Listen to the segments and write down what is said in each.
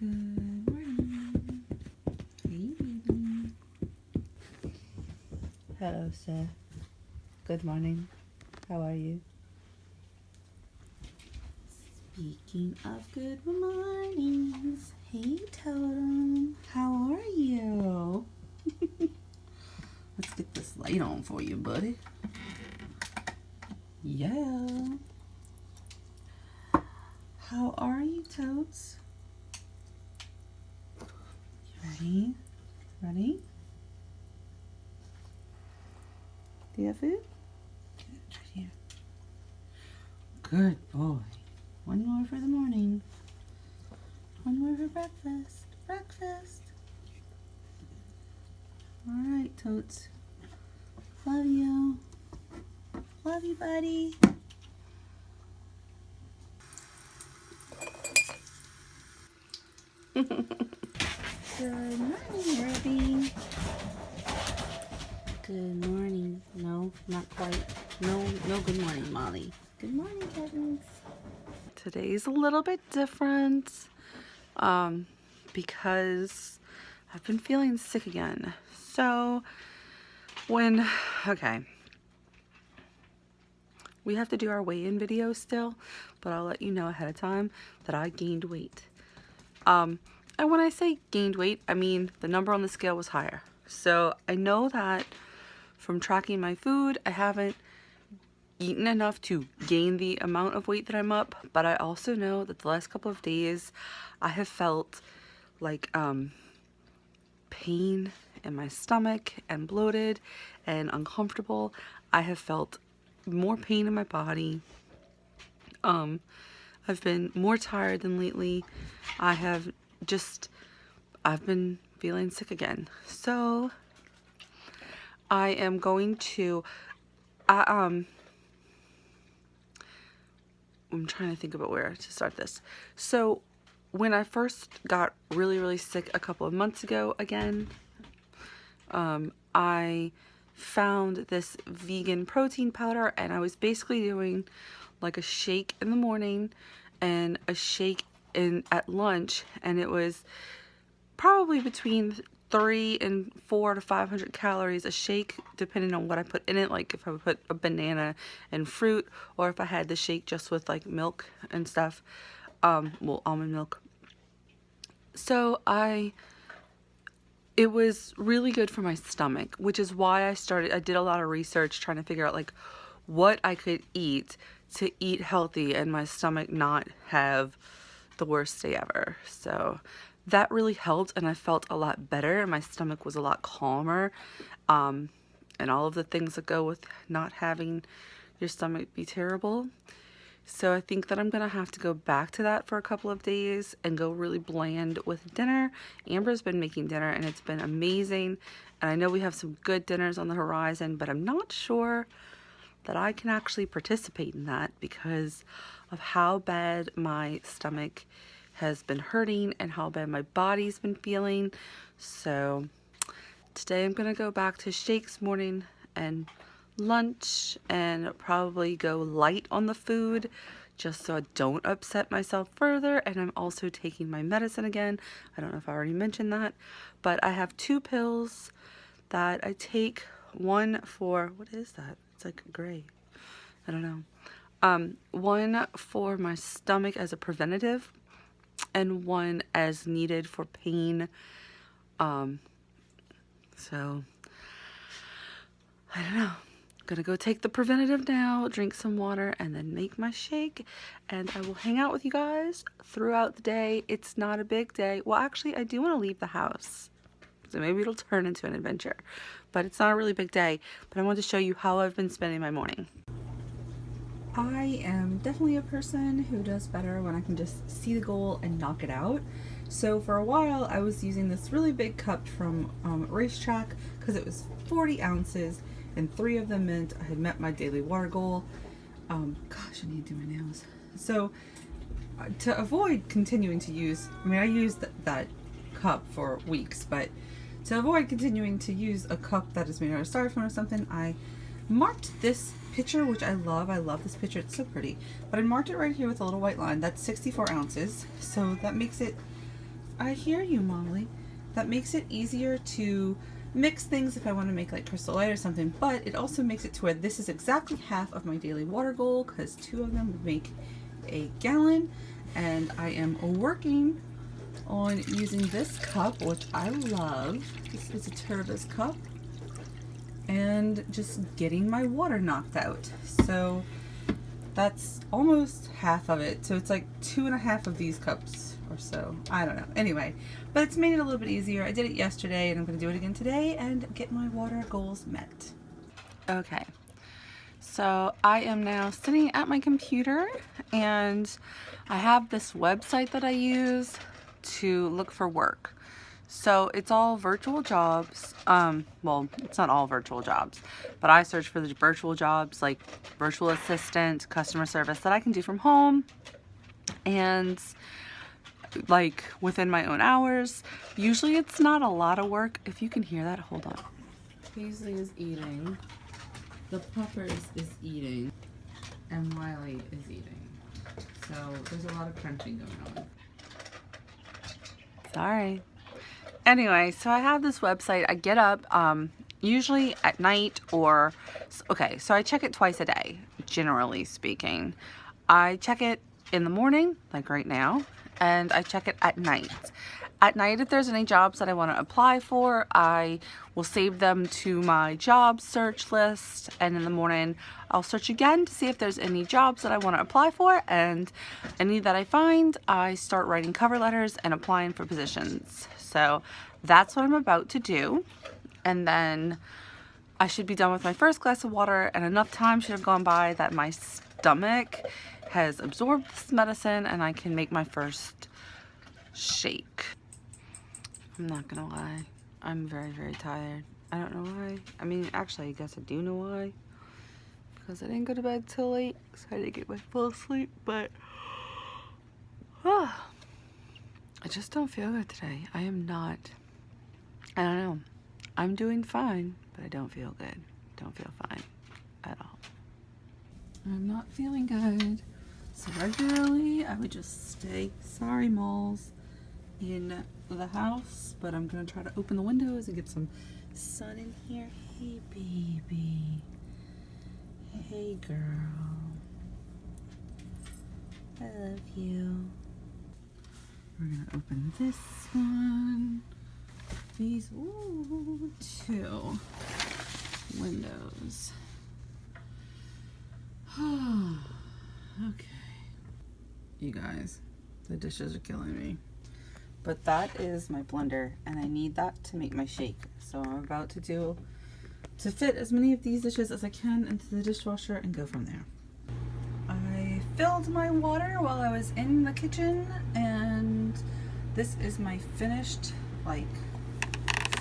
Good morning. Hey, baby. Hello, sir. Good morning. How are you? Speaking of good mornings, hey, Totem. How are you? Let's get this light on for you, buddy. Yeah. How are you, Totes? You ready? Ready? Do you have food? Good, right here. Good boy. One more for the morning. One more for breakfast. Breakfast. Alright, Totes. Love you. Love you, buddy. Good morning, Ruby. Good morning. No, not quite. No good morning, Molly. Good morning, kittens. Today's a little bit different because I've been feeling sick again. So okay, we have to do our weigh-in video still, but I'll let you know ahead of time that I gained weight. And when I say gained weight, I mean the number on the scale was higher. So I know that from tracking my food, I haven't eaten enough to gain the amount of weight that I'm up, but I also know that the last couple of days I have felt like pain in my stomach and bloated and uncomfortable. I have felt more pain in my body. I've been more tired than lately. I've been feeling sick again. So I am going to I'm trying to think about where to start this. So when I first got really sick a couple of months ago again, I found this vegan protein powder, and I was basically doing like a shake in the morning and a shake at lunch, and it was probably between 300 and 400 to 500 calories a shake, depending on what I put in it. Like if I would put a banana and fruit, or if I had the shake just with like milk and stuff, well, almond milk. So it was really good for my stomach, which is why I did a lot of research trying to figure out like what I could eat to eat healthy and my stomach not have the worst day ever. So that really helped, and I felt a lot better, and my stomach was a lot calmer, and all of the things that go with not having your stomach be terrible. So I think that I'm gonna have to go back to that for a couple of days and go really bland with dinner. Amber's been making dinner and it's been amazing, and I know we have some good dinners on the horizon, but I'm not sure that I can actually participate in that because of how bad my stomach has been hurting and how bad my body's been feeling. So today I'm gonna go back to shakes morning and lunch, and probably go light on the food just so I don't upset myself further. And I'm also taking my medicine again. I don't know if I already mentioned that, but I have 2 pills that I take. One for, what is that? It's like gray. I don't know. One for my stomach as a preventative, and one as needed for pain. So I don't know. Gonna go take the preventative now, drink some water, and then make my shake, and I will hang out with you guys throughout the day. It's not a big day. Well, actually, I do want to leave the house, so maybe it'll turn into an adventure, but it's not a really big day. But I want to show you how I've been spending my morning. I am definitely a person who does better when I can just see the goal and knock it out. So for a while I was using this really big cup from Racetrack because it was 40 ounces and 3 of them meant I had met my daily water goal. Gosh, I need to do my nails. So to avoid continuing to use, I used that cup for weeks, but to avoid continuing to use a cup that is made out of styrofoam or something, I marked this picture, which I love. I love this picture. It's so pretty. But I marked it right here with a little white line. That's 64 ounces. So that makes it I hear you, Molly. That makes it easier to mix things if I want to make like Crystal Light or something, but it also makes it to where this is exactly half of my daily water goal because 2 of them would make a gallon, and I am working on using this cup, which I love. This is a Turbis cup, and just getting my water knocked out. So that's almost half of it. So it's like 2.5 of these cups or so. I don't know. Anyway, but it's made it a little bit easier. I did it yesterday and I'm going to do it again today and get my water goals met. Okay. So I am now sitting at my computer and I have this website that I use to look for work. So it's all virtual jobs. Well, it's not all virtual jobs, but I search for the virtual jobs like virtual assistant, customer service that I can do from home and like within my own hours. Usually it's not a lot of work. If you can hear that, hold on. Paisley is eating. The puppers is eating. And Wiley is eating. So there's a lot of crunching going on. Sorry. Anyway, so I have this website. I get up usually at night or, okay, so I check it twice a day, generally speaking. I check it in the morning, like right now, and I check it at night. At night, if there's any jobs that I want to apply for, I will save them to my job search list, and in the morning, I'll search again to see if there's any jobs that I want to apply for, and any that I find, I start writing cover letters and applying for positions. So that's what I'm about to do, and then I should be done with my first glass of water, and enough time should have gone by that my stomach has absorbed this medicine and I can make my first shake. I'm not gonna lie, I'm very, very tired. I don't know why. I mean, actually, I guess I do know why. Because I didn't go to bed till late, so I didn't get my full sleep, but I just don't feel good today. I am not, I don't know. I'm doing fine, but I don't feel good. Don't feel fine at all. I'm not feeling good. So regularly, I would just stay, sorry moles, in the house, but I'm gonna try to open the windows and get some sun in here. Hey baby, hey girl, I love you. We're gonna open this one, these, ooh, 2 windows. Okay, you guys, the dishes are killing me. But that is my blender, and I need that to make my shake. So I'm about to fit as many of these dishes as I can into the dishwasher and go from there. I filled my water while I was in the kitchen, and this is my finished, like,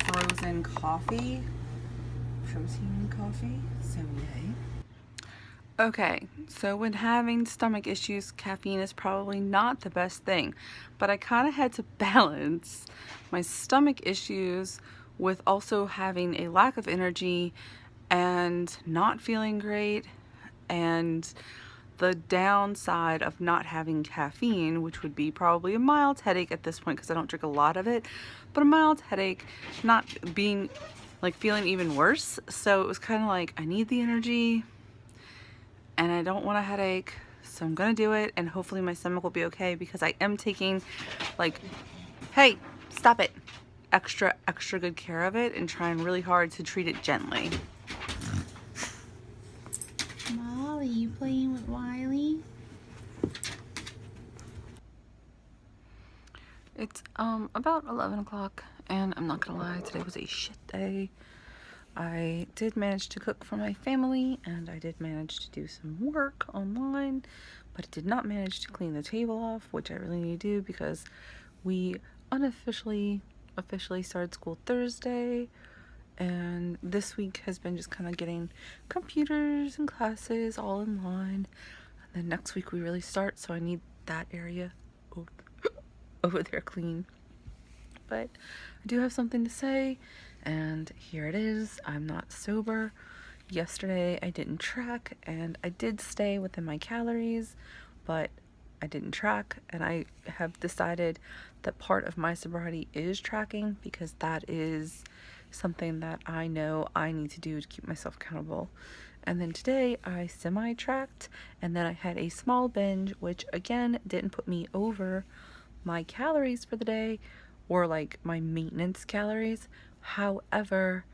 frozen coffee. Protein coffee, so yay. Okay, so when having stomach issues, caffeine is probably not the best thing, but I kind of had to balance my stomach issues with also having a lack of energy and not feeling great, and the downside of not having caffeine, which would be probably a mild headache at this point because I don't drink a lot of it, but a mild headache, not being like feeling even worse. So it was kind of like, I need the energy and I don't want a headache, so I'm gonna do it, and hopefully my stomach will be okay because I am taking, like, hey, stop it, extra good care of it and trying really hard to treat it gently. Molly, you playing with Wiley? It's about 11 o'clock, and I'm not gonna lie, today was a shit day. I did manage to cook for my family, and I did manage to do some work online, but I did not manage to clean the table off, which I really need to do because we officially started school Thursday, and this week has been just kind of getting computers and classes all in line, and then next week we really start, so I need that area over there clean. But I do have something to say, and here it is. I'm not sober. Yesterday I didn't track, and I did stay within my calories, but I didn't track, and I have decided that part of my sobriety is tracking, because that is something that I know I need to do to keep myself accountable. And then today I semi-tracked, and then I had a small binge, which again didn't put me over my calories for the day, or like my maintenance calories. However,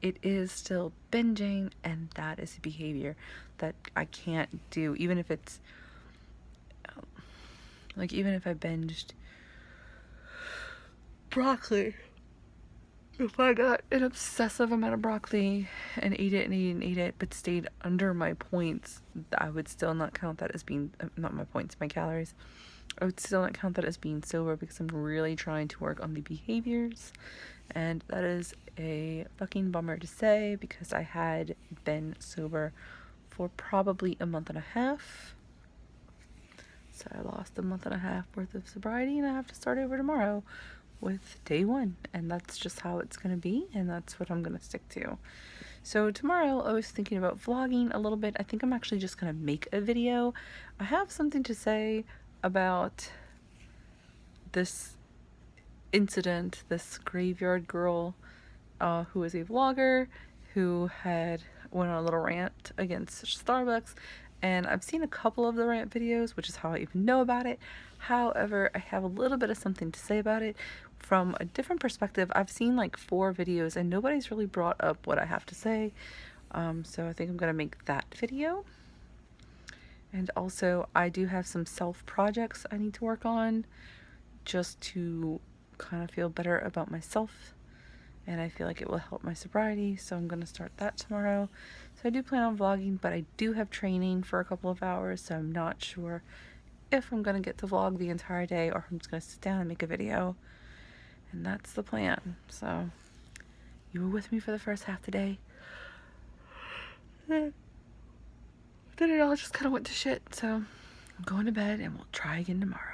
it is still binging, and that is a behavior that I can't do, even if it's like, even if I binged broccoli. If I got an obsessive amount of broccoli and ate it and ate it and ate it, but stayed under my points, I would still not count that as being, not my points, my calories. I would still not count that as being sober, because I'm really trying to work on the behaviors. And that is a fucking bummer to say, because I had been sober for probably a month and a half. So I lost a month and a half worth of sobriety, and I have to start over tomorrow with day 1. And that's just how it's going to be, and that's what I'm going to stick to. So tomorrow I was thinking about vlogging a little bit. I think I'm actually just going to make a video. I have something to say about this incident, this graveyard girl who is a vlogger who went on a little rant against Starbucks, and I've seen a couple of the rant videos, which is how I even know about it. However, I have a little bit of something to say about it from a different perspective. I've seen like 4 videos and nobody's really brought up what I have to say, so I think I'm gonna make that video. And also, I do have some self projects I need to work on, just to kind of feel better about myself, and I feel like it will help my sobriety, so I'm going to start that tomorrow. So I do plan on vlogging, but I do have training for a couple of hours, so I'm not sure if I'm going to get to vlog the entire day, or if I'm just going to sit down and make a video, and that's the plan. So you were with me for the first half today. Then it all just kind of went to shit, so I'm going to bed, and we'll try again tomorrow.